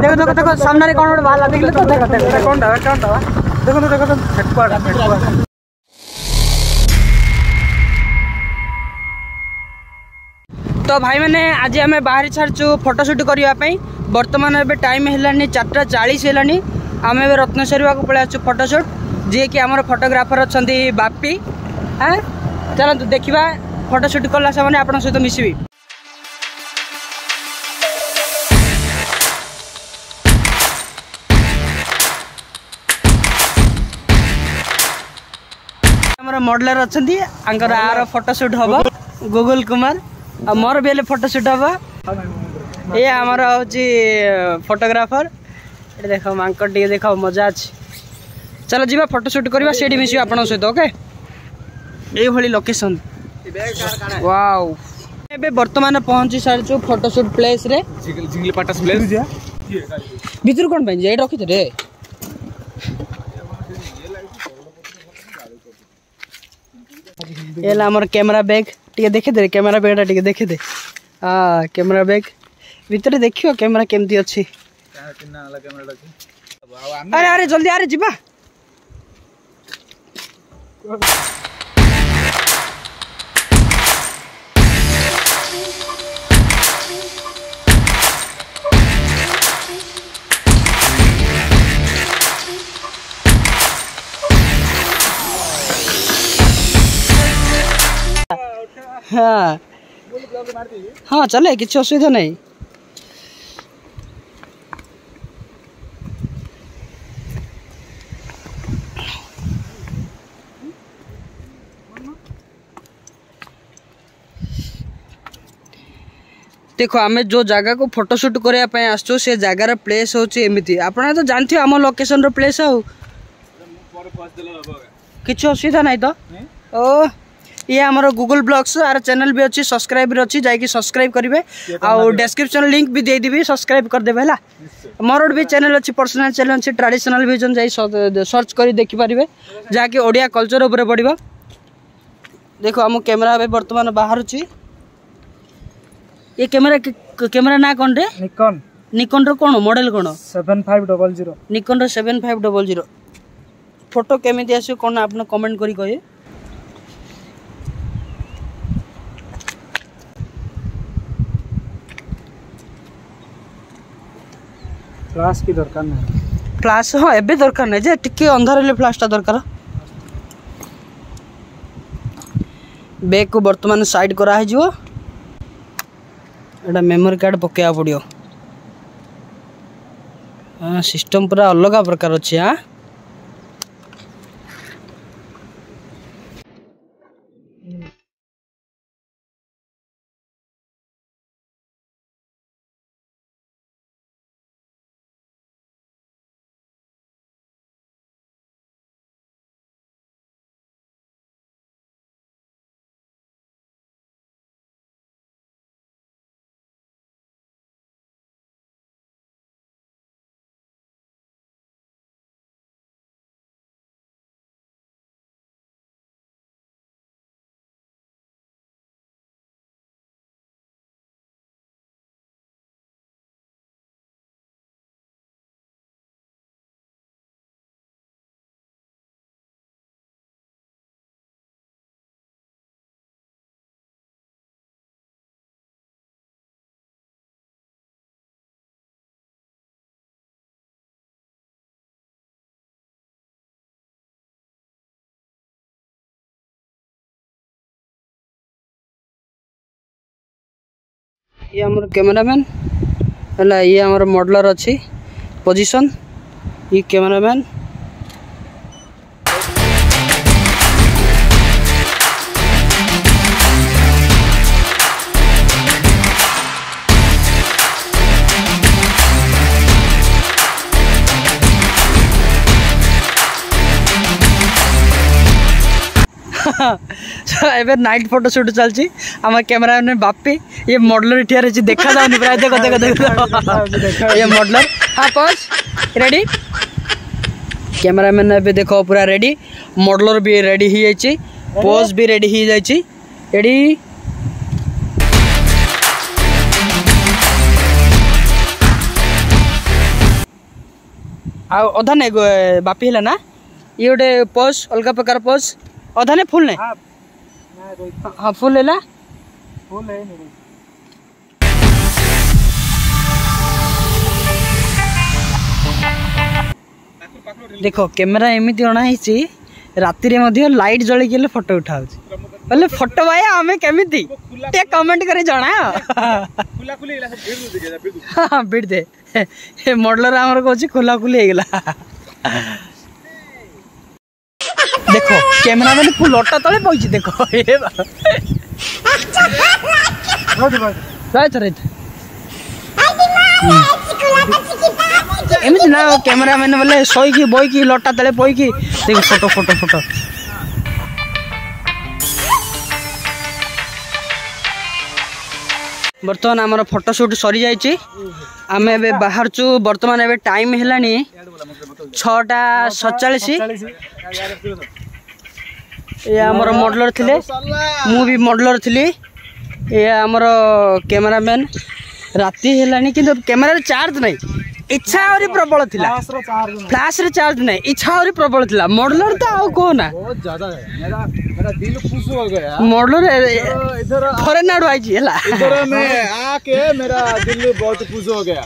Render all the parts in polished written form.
देखो देखो देखो सामने कौन गोटे बाहर देखले तो देखो देखो कौन दा देखो देखो फेटकुआ तो भाई मैंने आज आम बाहरी छाड़ू फोटोशूट करने बर्तमान एवं टाइम है 4:40 है आम ए रत्नेश्वरी को पलि फोटोशूट जी कि आम फोटोग्राफर अच्छा बापी हाँ चलते देखा फोटोशूट कला से आप सहित मिसबी मॉडलर अच्छा आर फोटोशूट हम गूगल कुमार आ मोर भी फोटोशूट हम ये आमर हूँ फोटोग्राफर ये देख मांकड़ टे देख मजा अच्छी चलो जी फोटोशूट करवा से मिस आप सहित ओके ये लोकेशन वाओ ए बर्तमान पहुंची सारी फोटोशूट प्लेस रे भीतर कौन पे रखी रे ये आमर कैमरा बैग टे देखे दे कैमरा बैग टे देखे दे हाँ कैमरा बैग भीतर देखियो कैमरा केमती अच्छी अरे अरे जल्दी अरे जीवा हाँ हाँ चले किसी असुविधा नहीं देखो आम जो जगह को फोटोशूट करने आसो से जगार प्लेस हूँ एमती आप तो जानते आम लोकेशन प्लेस आउ किसी असुविधा नहीं तो ओ ये आमर गूगल ब्लॉग्स आर चैनल भी अच्छी सब्सक्राइब अच्छी जाकि सब्सक्राइब करेंगे आउ डिस्क्रिप्शन लिंक भी देदेवी सब्सक्राइब करदेवे है मोर भी चैनल अच्छी पर्सनल चैनल अच्छी ट्रेडिशनल विजन जाई सर्च कर देखिपारे जहाँकि ओडिया कल्चर उपर पड़ो देखो आम कैमेरा बर्तमान बाहर ये कैमेरा ना कौन रे निकॉन रो कौन मॉडल कौन 7500 निकॉन रो 7500 फोटो केमिति आसो कौन आपने कमेंट करी कहे फ्लाश की दरकार नहीं फ्लाश हाँ एबे दरकार नहीं जे टिके अंधार ले फ्लाशटा दरकार बैग को वर्तमान साइड करा है जो एटा मेमोरी कार्ड पकेया पड़ियो हाँ सिस्टम पूरा अलग प्रकार अच्छे हाँ ये आमर कैमरामैन है ये आमर मॉडलर अच्छी पोजीशन ये कैमरामैन एबे नाइट फोटोशूट चलची आम कैमरामैन बापी ये मॉडलर ठिया रही देखा जाऊनी प्राय देखो देखो देखो ये मॉडलर हाँ पॉज रेडी कैमरामैन एबे देखो पूरा रेडी मॉडलर भी रेडी ही जाइए पोज भी रेडी ही जाइए रेडी अधा नहीं बापी है ना ये गोटे पोज अलग प्रकार पोज अधा नहीं फुल नहीं हाँ फुल है देखो कैमेरा एमती अणाई राति लाइट जलिक फोटो उठा बोले फोटो भाई आमे केमिति ते कमेंट करे जना हाँ बिड़ दे मॉडलर आमर कहूँ खोला खुली होगला देखो कैमरा मैंने फुल लटा तले पहुंची देखो एमती ना कैमरा मैंने बोले सोईकी बोईकी लटा तले पईकी देखो फोटो फोटो फोटो बर्तमान आमर फोटोशूट सरी जाइए आम ए बाहर चु बर्तमान ए टाइम है 6:47 ये आमर मॉडलर थिले मु भी मॉडलर थिली ये आमर कैमरामैन राति है कि कैमेरा चार्ज नहीं इच्छा और प्रबल थिला फ्लैश रे चार्ज नहीं इच्छा और प्रबल थिला मॉडलर तो आओ को ना बहुत ज्यादा है मेरा दिल खुश हो गया मॉडलर इधर फॉरेनर आई जी हला इधर मैं आके मेरा दिल बहुत खुश हो गया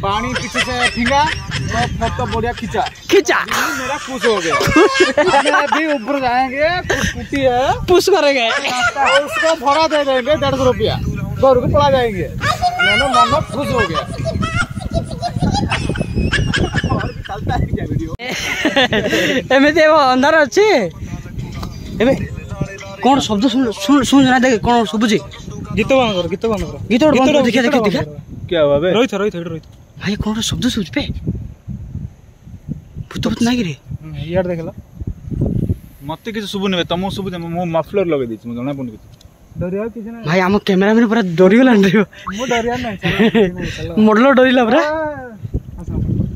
पानी पीछे से फिंगा तो फोटो बढ़िया खींचा मेरा खुश हो गया अभी ऊपर जाएंगे स्कूटी है पुश करेंगे उसको भाड़ा दे देंगे 150 रुपया घर को पड़ा जाएंगे मैंने मन खुश हो गया एमती अंधार अच्छे कौन शब्द शुण ना देखे कौन शुभुची गीत बंद करो देखा क्या हुआ बे रोहित भाई कौन शब्द शुभुच पे भूत भूत नहीं रे यार देखला मते किछ शुभु ने तमो शुभु मो मफलर लगे दिछ म जणा पन डरिया किछ ना भाई हम कैमरामैन पूरा डरी गला रे मो डरिया नहीं मॉडलर डरिला पूरा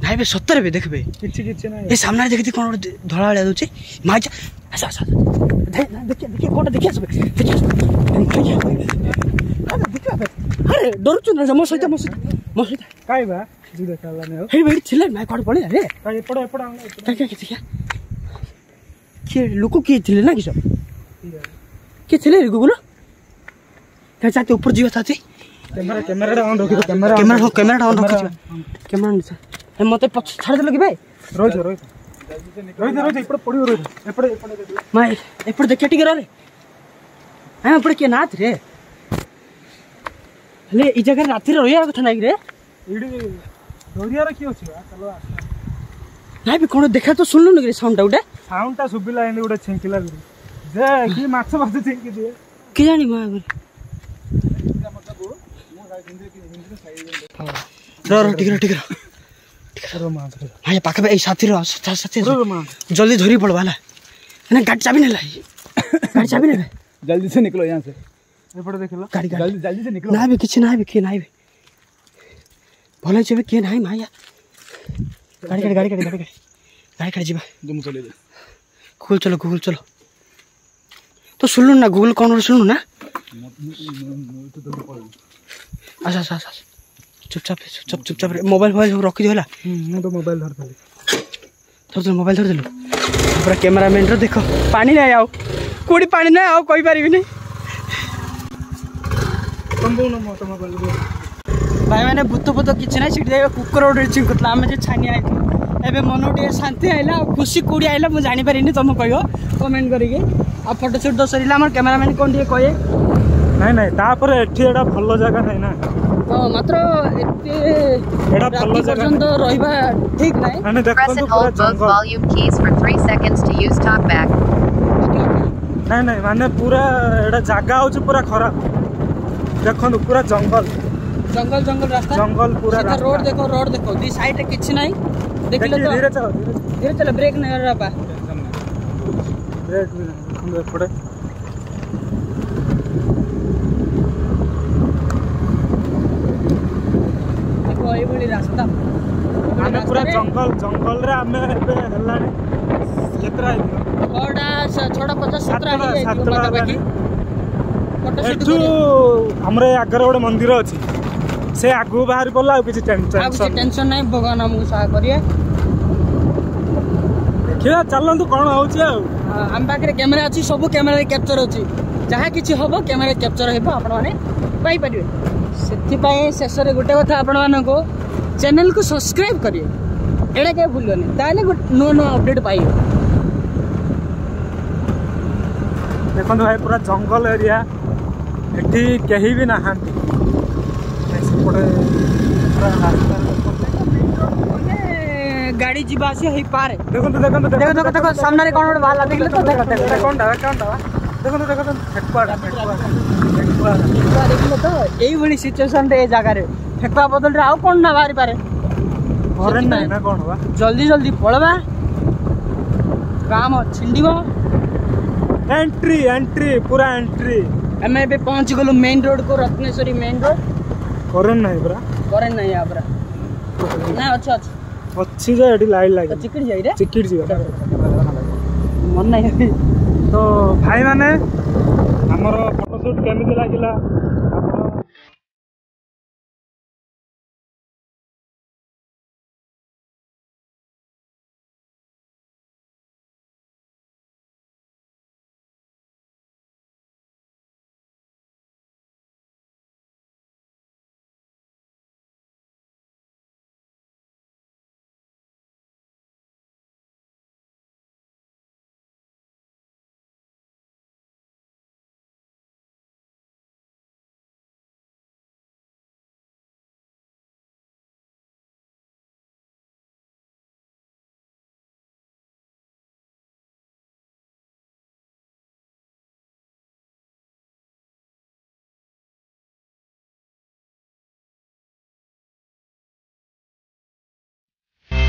भाई बे सत्तर बे देखबे किछ ना ए सामने देखि कोन धळा वाला दोचे माजा आसा आसा देखिए कोन देखिए सब देखिए अरे डर छु ना मो सहित काय बा जी देखला ने हे भाई छिले मैं कोड पड़े रे काय एपड़ क्या के लोको के थिले ना किसो के थिले रे गुगुलो क्या चाहते ऊपर जीवा थाती कैमरा ऑन रखी कैमरा ऑन रखी कैमरा नीचे ए मते पछ छाड़ दे लगी भाई रोहित इपड़ पड़ियो रोहित एपड़ मैं एपड़ देखिए टिके रे हां एपड़ के नाथ रे ले ई जगह राति रोया कथा नाही रे इडी रोरिया रखी होछि चलो नाही भी कोन देखा तो सुनलु रे साउंड टा सुबिला एंदी उडे छिंकिला जे की माछ छिंकी दिए के जानी मा रो टिके हाँ पाखे भाई साथी जल्दी धरी पड़ो वाला गाड़ी चाबी नहीं जल्दी से निकलो यहाँ से गाड़ी जल्दी से निकलो ना भी किसी ना भी भले छे के नाही माया गाड़ी जीवा तुम चले गूगल चलो तो सुनलु ना गूगल कौन सुनलु ना अच्छा चुपचाप मोबाइल रखी दिला तो मोबाइल धर मोबाइल धर देलु पूरा कैमरामैन रो देखो पानी नहीं आओ कोड़ी पानी नहीं आओ कोई पारिबी नहीं भाई मैंने भूत किसी ना सीट जाए कुकर गोटे चिंकुला आम जो छानी आई एबे मन गोटे शांति आइला खुशी कौड़ी आइला मुझे जानी पारिनी तुम कह कमेंट करके आ फोटोशूट तो सर आम कैमरामैन कौन टे कहे नहीं तापर एठी एडा भलो जगह नहीं ना मात्र एडा भलो जगह तो रहबा ठीक नहीं माने देखो तो पूरा जंगल volume keys for 3 seconds to use talk back नहीं माने पूरा एडा जगह होछ पूरा खराब देखो पूरा जंगल रास्ता जंगल पूरा रोड देखो दी साइड रे किछ नहीं देख लो तो धीरे चलो ब्रेक नहीं कर रहा ब्रेक भी नहीं पड़े देखो ये बड़ी रास्ता आने पूरा जंगल रे आमे एबे हलानी केतरा छोटा 50-17 ही है बाकी फोटोशूट हमरे आगर गोटे मंदिर अच्छी से आगु बाहर पड़ा किसी टेंशन नहीं भगवान हमको सहाय करिए देखिए चलतु कौन हो आम पाखे कैमेरा अच्छी सब कैमेरा कैप्चर अच्छी जहाँ किसी हम कैमेरा कैप्चर होपारे से शेष में गोटे कथा आपण मानक चैनल को सब्सक्राइब करिए एटा क्या भूलनी ताले नुआ नुआ अपडेट पाइए। देखो भाई पूरा जंगल एरिया एठी कहीं भी ना गाड़ी जीवा आसी होई पारे देखो देखो सामने कौन गोटे बाहर देखले तो देखो कौनटा देखो फेकुआटा देखिले तो यही भली सिचुएशन रे जगह रे फेकुआ बदल रे आउ कौन ना बाहरी पारे घरे नहीं ना कौन बा जल्दी जल्दी पळबा काम छिंडीबो एंट्री पूरा एंट्री हमें भी पहुंच गलो मेन रोड को रत्नेश्वरी मेन रोड करेंट नहीं पूरा करेंट नहीं है पूरा ना अच्छा अच्छी जो एडी लाइट लागे चिकड़ी जाई रे चिकड़ी जी मन नहीं तो भाई माने हमर फोटोशूट केमिति लागिला